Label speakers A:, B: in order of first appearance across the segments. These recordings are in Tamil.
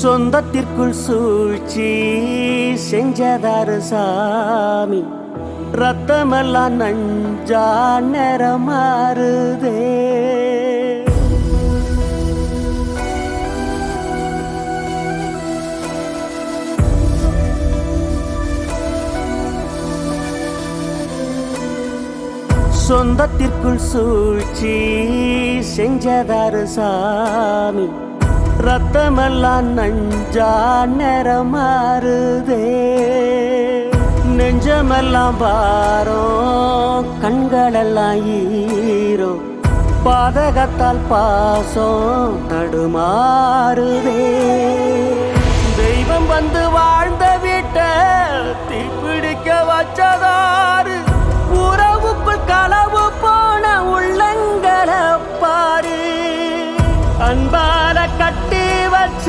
A: சொந்தத்திற்குள் சூழ்ச்சி செஞ்சதாரு சாமி, ரத்தமெல்லாம் நஞ்சா நிறமாறுதே. சொந்தத்திற்குள் சூழ்ச்சி செஞ்சதாரு சாமி, ரத்தமெல்லாம் நஞ்சா நிறமாறுதே. நெஞ்சமெல்லாம் பாரம், கண்களெல்லாம் ஈரோ, பாதகத்தால் பாசம் தடுமாறுதே. தெய்வம் வந்து வாழ்ந்த வீட்டை தீப்பிடிக்க வச்சதாரு, உறவுக்குள் களவு போன உள்ளங்களை பாரு. அன்பால கட்டி வச்ச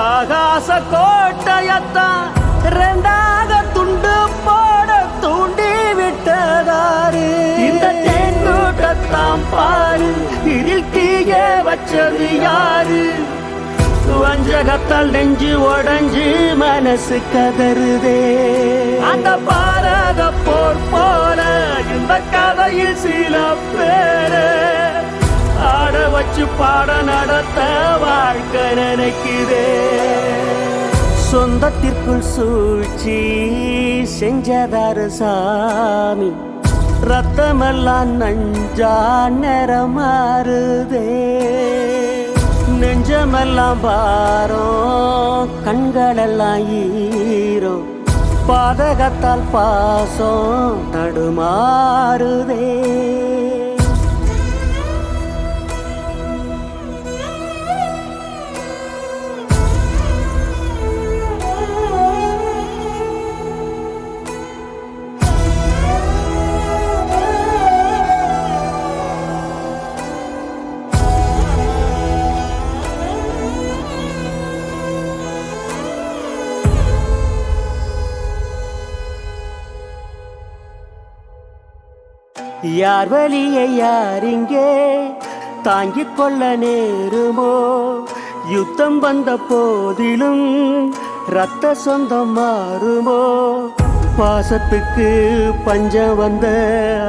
A: ஆகாச கோட்டையத்தான் ரெண்டாக துண்டு போட தூண்டி விட்டதாரு. இந்த தேங்கூட்டத்தான் பாரு, இதில் தீய வச்சது யாரு? வஞ்சகத்தால் நெஞ்சு உடஞ்சு மனசு கதறுதே. அந்த பாரத போர் போல இந்த கதையில் சில பேரு ஆட வச்சு பாட நடத்த வாழ்க்கை நினைக்குதே. சொந்தத்திற்குள் சூழ்ச்சி செஞ்சதாரு சாமி, ரத்தமெல்லாம் நஞ்சா நிறமாறுதே. நெஞ்சமெல்லாம் பாரம், கண்களெல்லாம் ஈரோ, பாதகத்தால் பாசம் தடுமாறுதே. யார் வலியை யாரிங்கே தாங்கிக் கொள்ள நேருமோ? யுத்தம் வந்த போதிலும் ரத்த சொந்தம் மாறுமோ? பாசத்துக்கு பஞ்சம் வந்த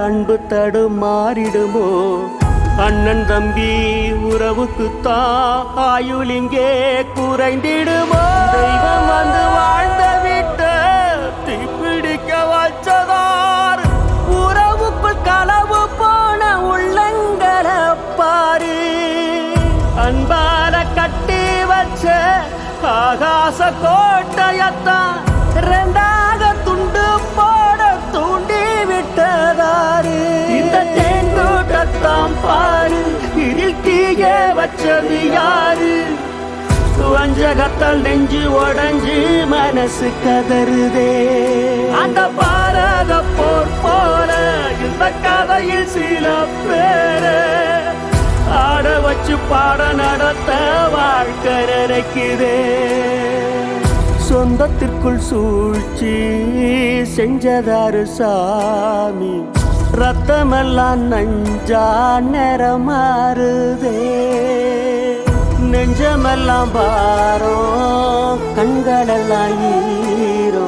A: அன்பு தடுமாறிடுமோ? அண்ணன் தம்பி உறவுக்குத்தான் ஆயுள் இங்கே குறைந்திடுமோ? தெய்வம் வந்து வாழ்ந்த வீட்டை தீப்பிடிக்க வச்சதார், உறவுக்குள் களவு போன உள்ளங்களை பாரு. அன்பால கட்டி வச்ச ஆகாச கோட்டையத்தான் ரெண்டாக துண்டு போட தூண்டி விட்டதாரு. இந்த தேங்கூட்டத்தான் பாரு, இதில் தீய வச்சது யாரு? வஞ்சகத்தால் நெஞ்சு உடஞ்சு மனசு கதறுதே. அந்த பாரத போர் போல இந்த கதையில் சில பேரு ஆட வச்சு பாட நடத்த வாழ்க்கை நினைக்குதே. சொந்தத்திற்குள் சூழ்ச்சி செஞ்சதாரு சாமி, ரத்தமெல்லாம் நஞ்சா நிறமாறுதே. நெஞ்சமெல்லாம் பாரம், கண்களெல்லாம் ஈரோ,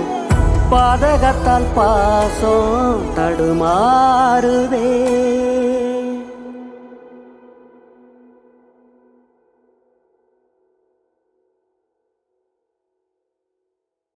A: பாதகத்தால் பாசம் தடுமாறுதே.